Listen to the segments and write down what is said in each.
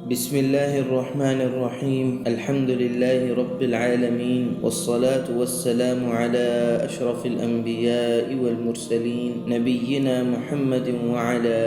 بسم الله الرحمن الرحيم الحمد لله رب العالمين والصلاة والسلام على أشرف الأنبياء والمرسلين نبينا محمد وعلى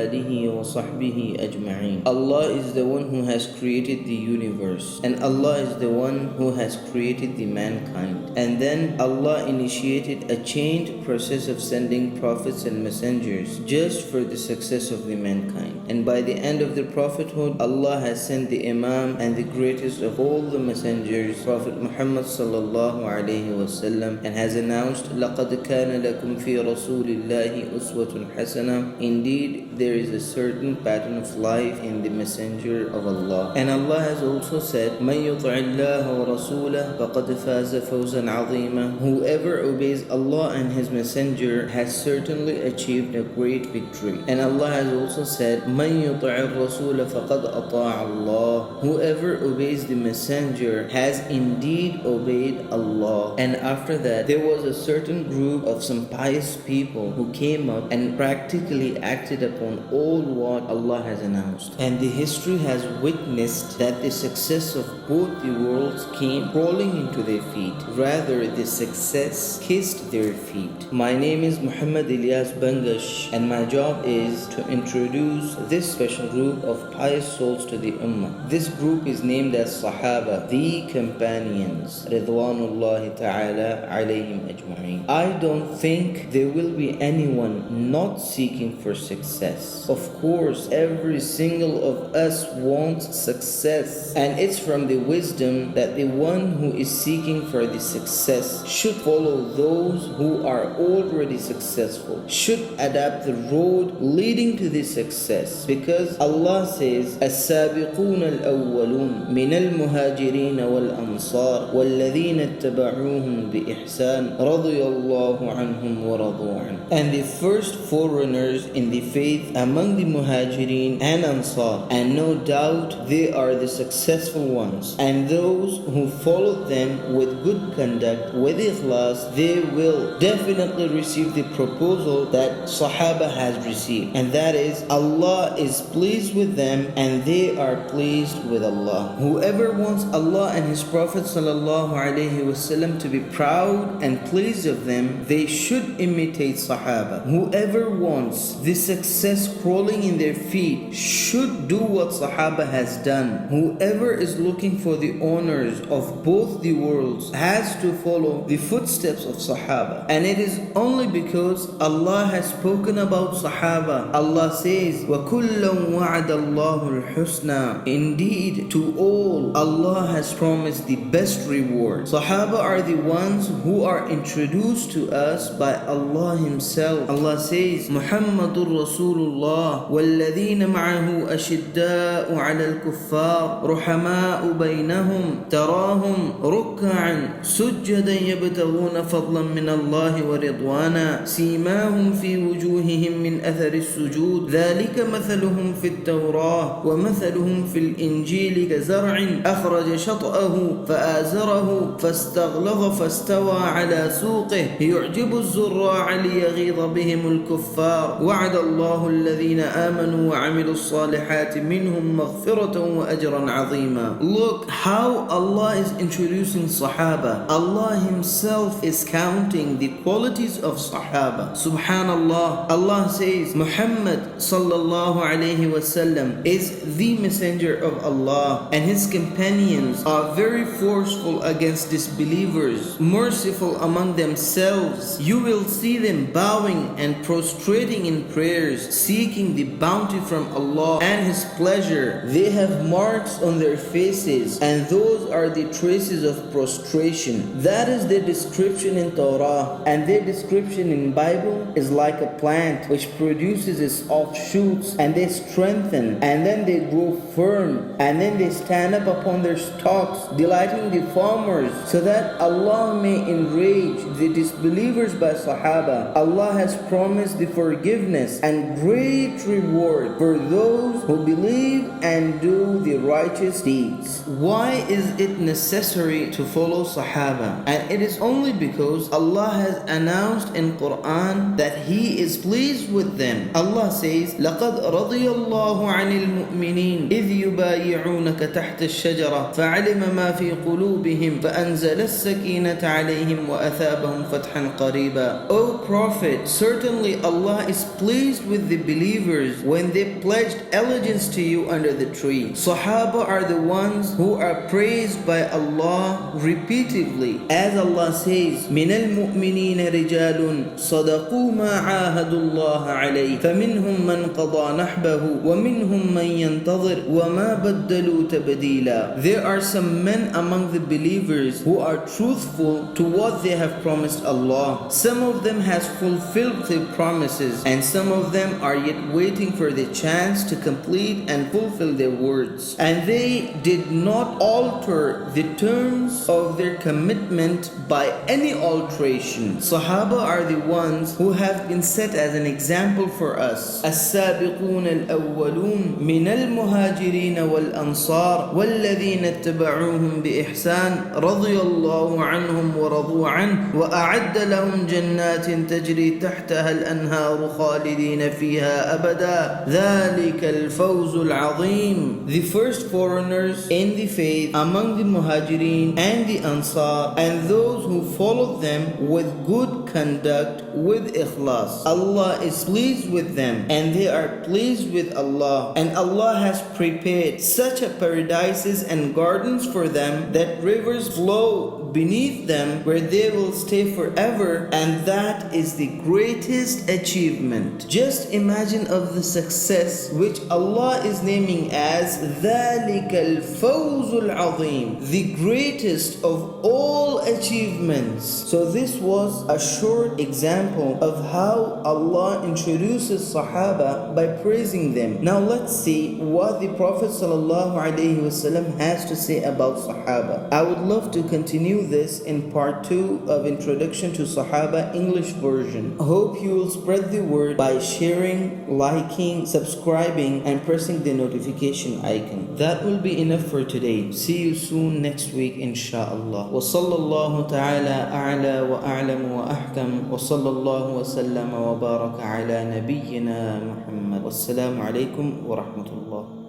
آله وصحبه أجمعين. Allah is the one who has created the universe, and Allah is the one who has created the mankind. And then Allah initiated a chained process of sending prophets and messengers just for the success of the mankind. And by the end of the prophethood, Allah has sent the Imam and the greatest of all the messengers, Prophet Muhammad sallallahu alayhi wasallam, and has announced, لَقَدْ كَانَ لَكُمْ فِي رَسُولِ اللَّهِ أُسْوَةٌ حَسَنَةٌ. Indeed, there is a certain pattern of life in the messenger of Allah. And Allah has also said, مَنْ يُطْعِ اللَّهَ وَرَسُولَهُ فَقَدْ فَازَ فَوْزًا عَظِيمًا. Whoever obeys Allah and His messenger has certainly achieved a great victory. And Allah has also said, مَنْ يُطْعِ الرَّسُولَ فَقَدْ أَطَاعَ اللَّهَ. Whoever obeys the messenger has indeed obeyed Allah. And after that, there was a certain group of some pious people who came up and practically acted upon all what Allah has announced. And the history has witnessed that the success of both the worlds came crawling into their feet. Rather, the success kissed their feet. My name is Muhammad Ilyas Bangash, and my job is to introduce this special group of pious souls to the Ummah. This group is named as Sahaba, the companions, Ridwanullahi ta'ala alayhim ajma'in. I don't think there will be anyone not seeking for success. Of course, every single of us wants success, and it's from the wisdom that the one who is seeking for the success should follow those who are already successful, should adapt the road leading to this success, because Allah says, السابقون الأولون من المهاجرين والأنصار والذين اتبعوهم بإحسان رضي الله عنهم ورضوا عنه. And the first foreigners in the faith among the Muhajirin and Ansar, and no doubt they are the successful ones, and those who followed them with good conduct, with ikhlas, they will definitely receive the proposal that Sahaba has received, and that is, Allah is pleased with them and they are pleased with Allah. Whoever wants Allah and His Prophet sallallahu alaihi wasallam to be proud and pleased of them, they should imitate Sahaba. Whoever wants the success crawling in their feet should do what Sahaba has done. Whoever is looking for the honors of both the worlds has to follow the footsteps of Sahaba. And it is only because Allah has spoken about Sahaba. Allah says, وَكُلًّا وَعَدَ اللَّهُ الْحُسْنَى. Indeed, to all Allah has promised the best reward. Sahaba are the ones who are introduced to us by Allah Himself. Allah says, مُحَمَّدٌ رَسُولُ اللَّهِ وَالَّذِينَ مَعَهُ أَشِدَّاءُ عَلَى الْكُفَّارِ رُحَمَاءُ بَيْنَهُمْ تَرَاهُمْ رُكَّعًا سُجَّدًا يَبْتَغُونَ فَضْلًا مِنَ اللَّهِ وَرِضْوَانًا سِيمَاهُمْ فِي وُجُوهِهِمْ مِنْ أَثَرِ السُّجُودِ ذَلِكَ مَثَلُهُمْ فِي التَّوْرَاةِ وَمَثَلُهُمْ فِي الْإِنْجِيلِ كَزَرْعٍ أَخْرَجَ شَطْأَهُ فَآزَرَهُ فَاسْتَغْلَظَ فَاسْتَوَى عَلَى سُوقِهِ يُعْجِبُ الزُّرَّاعَ لِيَغِيظَ بِهِمُ الْكُفَّارَ وَعَدَ اللَّهُ الَّذِينَ آمَنُوا وَعَمِلُوا الصَّالِحَاتِ مِنْهُمْ مَغْفِرَةً وَأَجْرًا عَظِيمًا. Look how Allah is introducing Sahaba. Allah Himself is counting the qualities of Sahaba. Subhanallah. Allah says, Muhammad sallallahu alayhi wasallam is the messenger of Allah, and his companions are very forceful against disbelievers, merciful among themselves. You will see them bowing and prostrating in prayers, seeking the bounty from Allah and His pleasure. They have marks on their faces, and those are the traces of prostration. That is their description in Torah, and their description in Bible is like a plant which produces its offshoots, and they strengthen, and then they grow firm, and then they stand up upon their stalks, delighting the farmers, so that Allah may enrage the disbelievers by Sahaba. Allah has promised the forgiveness and great reward for those who believe and do the righteous deeds. Why is it necessary to follow Sahaba? And it is only because Allah has announced in Quran that He is pleased with them. Allah says, لَقَدْ رَضِيَ اللَّهُ عَنِ الْمُؤْمِنِينَ المؤمنين إذ يبايعونك تحت الشجرة فعلم ما في قلوبهم فأنزل السكينة عليهم وأثابهم فتحا قريبا. O Prophet, certainly Allah is pleased with the believers when they pledged allegiance to you under the tree. Sahaba are the ones who are praised by Allah repeatedly. As Allah says, من المؤمنين رجال صدقوا ما عاهدوا الله عليه فمنهم من قضى نحبه ومنهم من ينتظر وما بدلوا تبديلا. There are some men among the believers who are truthful to what they have promised Allah. Some of them has fulfilled their promises and some of them are yet waiting for the chance to complete and fulfill their words. And they did not alter the terms of their commitment by any alteration. Sahaba are the ones who have been set as an example for us. السابقون الأولون من المهاجرين والأنصار والذين اتبعوهم بإحسان رضي الله عنهم ورضوا عنه وأعد لهم جنات تجري تحتها الأنهار خالدين فيها أبدا ذلك الفوز العظيم. The first foreigners in the faith among the Muhajirin and the Ansar and those who followed them with good conduct with ikhlas. Allah is pleased with them and they are pleased with Allah, and Allah has prepared such a paradises and gardens for them that rivers flow beneath them where they will stay forever, and that is the greatest achievement. Just imagine of the success which Allah is naming as ذَلِكَ الْفَوْزُ الْعَظِيمُ, the greatest of all achievements. So this was a short example of how Allah introduces Sahaba by praising them. Now let's see what the Prophet ﷺ has to say about Sahaba. I would love to continue this in part 2 of Introduction to Sahaba English version. I hope you will spread the word by sharing, liking, subscribing and pressing the notification icon. That will be enough for today. See you soon next week inshallah. Wa sallallahu ta'ala a'la wa a'lam wa ahkam wa sallallahu wa sallam wa baraka ala nabiyyina Muhammad. Wassalamu alaikum wa rahmatullah.